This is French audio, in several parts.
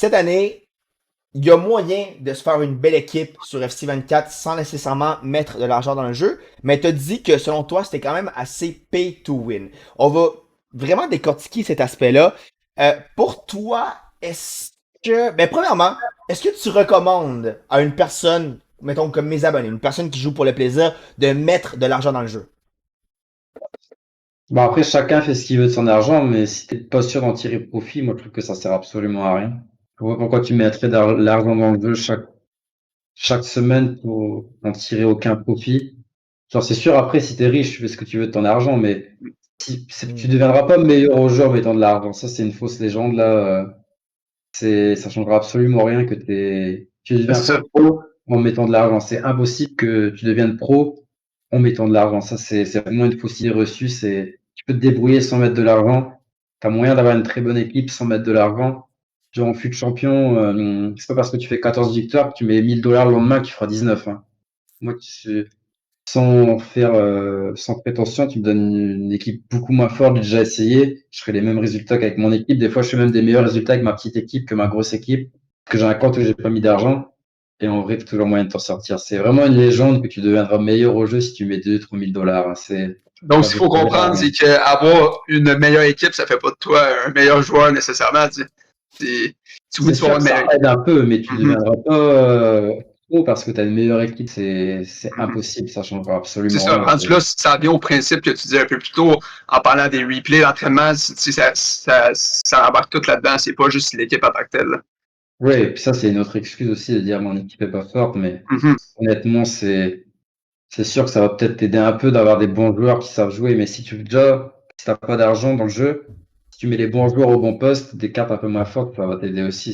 cette année, il y a moyen de se faire une belle équipe sur FC24 sans nécessairement mettre de l'argent dans le jeu, mais tu as dit que selon toi, c'était quand même assez pay to win. On va vraiment décortiquer cet aspect-là. Pour toi, est-ce que, ben premièrement, est-ce que tu recommandes à une personne, mettons comme mes abonnés, une personne qui joue pour le plaisir, de mettre de l'argent dans le jeu? Bon, après, chacun fait ce qu'il veut de son argent, mais si t'es pas sûr d'en tirer profit, moi, je trouve que ça sert absolument à rien. Je vois pourquoi tu mettrais l'argent dans le jeu chaque semaine pour en tirer aucun profit. Genre, c'est sûr, après, si t'es riche, tu fais ce que tu veux de ton argent, mais tu Hmm. deviendras pas meilleur au jeu en mettant de l'argent. Ça, c'est une fausse légende, là. Ça changera absolument rien tu C'est deviens pas ça. pro en mettant de l'argent. C'est impossible que tu deviennes pro en mettant de l'argent. Ça, c'est vraiment une fausse idée reçue. Tu peux te débrouiller sans mettre de l'argent. Tu as moyen d'avoir une très bonne équipe sans mettre de l'argent. Genre, en fut champion, c'est pas parce que tu fais 14 victoires que tu mets 1000 $ le lendemain qu'il fera 19, hein. Moi, sans prétention, tu me donnes une équipe beaucoup moins forte, j'ai déjà essayé. Je ferai les mêmes résultats qu'avec mon équipe. Des fois, je fais même des meilleurs résultats avec ma petite équipe que ma grosse équipe. Parce que j'ai un compte où j'ai pas mis d'argent. Et en vrai, tu as toujours moyen de t'en sortir. C'est vraiment une légende que tu deviendras meilleur au jeu si tu mets 2 ou 3 000 $, hein. Donc, Ça ce qu'il veut faut pas dire comprendre, rien. c'est qu'avoir une meilleure équipe, ça fait pas de toi un meilleur joueur nécessairement. Oui, C'est tu vas sûr avoir que une ça meilleure équipe. aide un peu, mais tu Mhm, deviendras pas pro parce que tu as une meilleure équipe. C'est mhm. impossible. Ça changera C'est absolument ça. rien. Rendu là, ça revient au principe que tu disais un peu plus tôt en parlant des replays d'entraînement. Ça embarque tout là-dedans. C'est pas juste l'équipe en tant que telle. Oui, et puis ça, c'est une autre excuse aussi de dire mon équipe est pas forte, mais Mhm. honnêtement, c'est sûr que ça va peut-être t'aider un peu d'avoir des bons joueurs qui savent jouer, mais si t'as pas d'argent dans le jeu, si tu mets les bons joueurs au bon poste, des cartes un peu moins fortes, ça va t'aider aussi.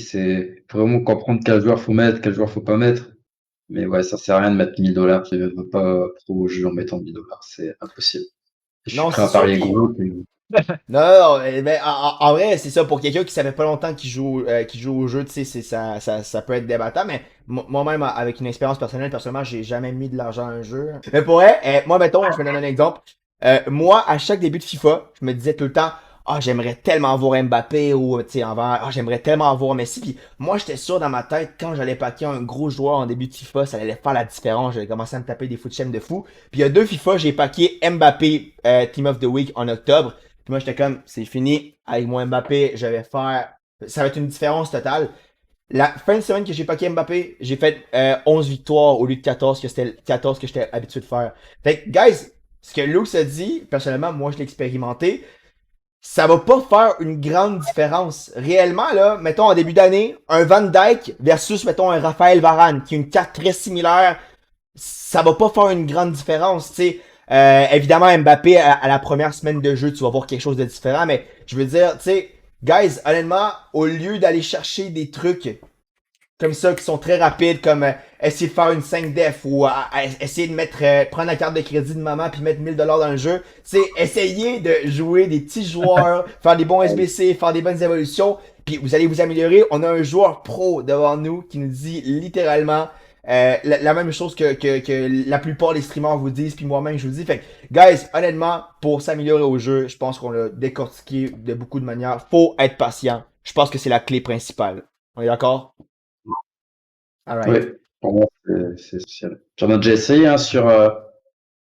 Faut vraiment comprendre quel joueur faut mettre, quel joueur faut pas mettre. Mais ouais, ça sert à rien de mettre 1000 $. Tu ne veux pas trop au jeu en mettant 1000 $. C'est impossible. Je suis Non, prêt c'est à sûr, parier puis gros. non, non, ben, en vrai, c'est ça, pour quelqu'un qui savait pas longtemps qu'il joue au jeu, tu sais, ça peut être débattant, mais moi-même, avec une expérience personnelle, personnellement, j'ai jamais mis de l'argent dans un jeu. Mais pour vrai, moi, mettons, je me donne un exemple. Moi, à chaque début de FIFA, je me disais tout le temps, ah, j'aimerais tellement voir Mbappé ou, tu sais, j'aimerais tellement voir Messi. Puis moi, j'étais sûr dans ma tête, quand j'allais paquer un gros joueur en début de FIFA, ça allait faire la différence. J'allais commencer à me taper des foot chaînes de fou. Puis il y a deux FIFA, j'ai paqué Mbappé Team of the Week en octobre. Puis moi, j'étais comme, c'est fini. Avec mon Mbappé, je vais faire. Ça va être une différence totale. La fin de semaine que j'ai paqué Mbappé, j'ai fait 11 victoires au lieu de 14, que c'était 14 que j'étais habitué de faire. Fait que, guys, ce que Lux a dit, personnellement, moi, je l'ai expérimenté. Ça va pas faire une grande différence. Réellement, là, mettons en début d'année, un Van Dyke versus, mettons, un Raphaël Varane, qui a une carte très similaire, ça va pas faire une grande différence, tu sais. Évidemment, Mbappé, à la première semaine de jeu, tu vas voir quelque chose de différent, mais je veux dire, tu sais, guys, honnêtement, au lieu d'aller chercher des trucs comme ça qui sont très rapides, comme essayer de faire une 5 def ou essayer de mettre, prendre la carte de crédit de maman puis mettre 1000 $ dans le jeu, tu sais, essayer de jouer des petits joueurs, faire des bons SBC, faire des bonnes évolutions, puis vous allez vous améliorer. On a un joueur pro devant nous qui nous dit littéralement la même chose que la plupart des streamers vous disent, puis moi-même je vous dis. Fait que, guys, honnêtement, pour s'améliorer au jeu, je pense qu'on l'a décortiqué de beaucoup de manières. Faut être patient. Je pense que c'est la clé principale. On est d'accord? Oui, Alright. pour moi, c'est social. J'en ai déjà essayé, hein, sur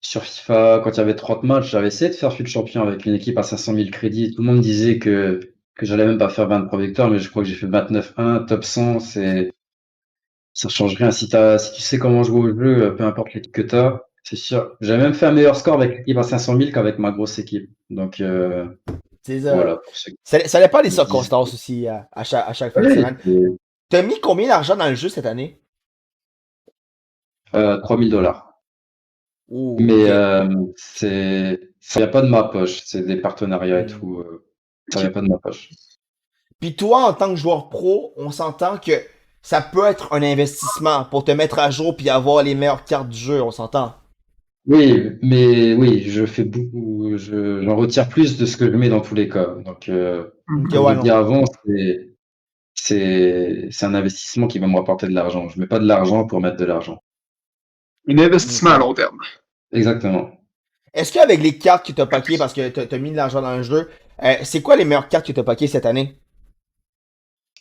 FIFA, quand il y avait 30 matchs, j'avais essayé de faire fut champion avec une équipe à 500 000 crédits. Tout le monde disait que j'allais même pas faire 23 victoires, mais je crois que j'ai fait 29-1, top 100, ça change rien. Si tu sais comment jouer au jeu, peu importe l'équipe que t'as, c'est sûr. J'ai même fait un meilleur score avec l'équipe à 500 000 qu'avec ma grosse équipe. Donc, C'est voilà, ça. pour ceux Ça dépend des qui disent. circonstances aussi à chaque fin de Ouais, semaine. T'as mis combien d'argent dans le jeu cette année? 3 000 $. Ouh, Mais ok. ça vient pas de ma poche, c'est des partenariats et Hmm. tout. Ça vient pas de ma poche. Puis toi, en tant que joueur pro, on s'entend que ça peut être un investissement pour te mettre à jour puis avoir les meilleures cartes du jeu, on s'entend. Oui, mais oui, je fais beaucoup, j'en retire plus de ce que je mets dans tous les cas. Donc, Ok, Mhm. comme je ouais, le dis non. avant, c'est un investissement qui va me rapporter de l'argent. Je mets pas de l'argent pour mettre de l'argent. Un C'est investissement à ça. long terme. Exactement. Est-ce qu'avec les cartes que t'as paquées, parce que t'as mis de l'argent dans le jeu, c'est quoi les meilleures cartes que t'as paquées cette année?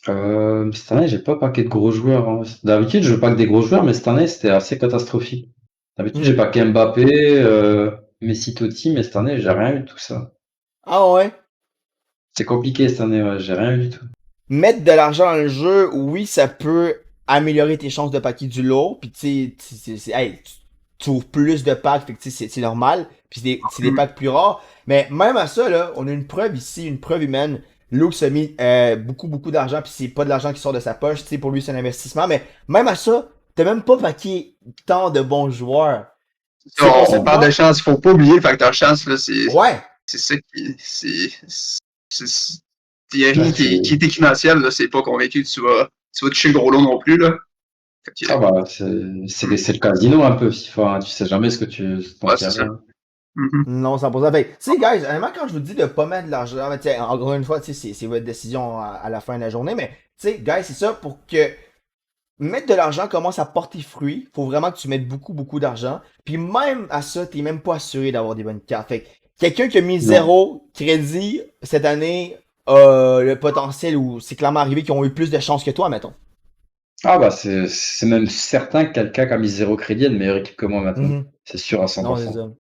Cette année, j'ai pas paqué de gros joueurs, hein. D'habitude, je pack des gros joueurs, mais cette année, c'était assez catastrophique. D'habitude, j'ai packé Mbappé, Messi, Totti, mais cette année, j'ai rien eu de tout ça. Ah ouais? C'est compliqué cette année, ouais, j'ai rien eu du tout. Mettre de l'argent dans le jeu, oui, ça peut améliorer tes chances de packer du lot. Puis tu sais, hey, tu ouvres plus de packs, fait que tu sais, c'est normal. Puis c'est des Mhm. packs plus rares. Mais même à ça, là, on a une preuve ici, une preuve humaine. Luke a mis beaucoup d'argent, puis c'est pas de l'argent qui sort de sa poche. Tu sais, pour lui, c'est un investissement. Mais même à ça, t'as même pas packé tant de bons joueurs. C'est pour ça On que parle de moi, chance, il faut pas oublier le facteur chance, là, ouais. c'est ça qui. Il n'y a Ouais, rien qui est exponentiel, là, c'est pas convaincu que tu vas toucher le gros lot non plus, là. Fait ah que, bah, c'est le casino un peu, FIFA, hein. Tu sais jamais ce que ton ouais, c'est ça. terrain, hein. Mhm. Non, 100%. Fait, tu sais, guys, honnêtement, quand je vous dis de pas mettre de l'argent, ben, tu sais, encore une fois, tu sais, c'est votre décision à la fin de la journée, mais, tu sais, guys, c'est ça, pour que mettre de l'argent commence à porter fruit, faut vraiment que tu mettes beaucoup d'argent. Puis même à ça, t'es même pas assuré d'avoir des bonnes cartes. Fait que quelqu'un qui a mis Non. 0 crédit cette année a le potentiel ou c'est clairement arrivé qu'ils ont eu plus de chance que toi, mettons. Ah bah, c'est même certain que quelqu'un qui a mis 0 crédit a une meilleure équipe que moi maintenant. Mhm. C'est sûr à Non, c'est 100%. ça.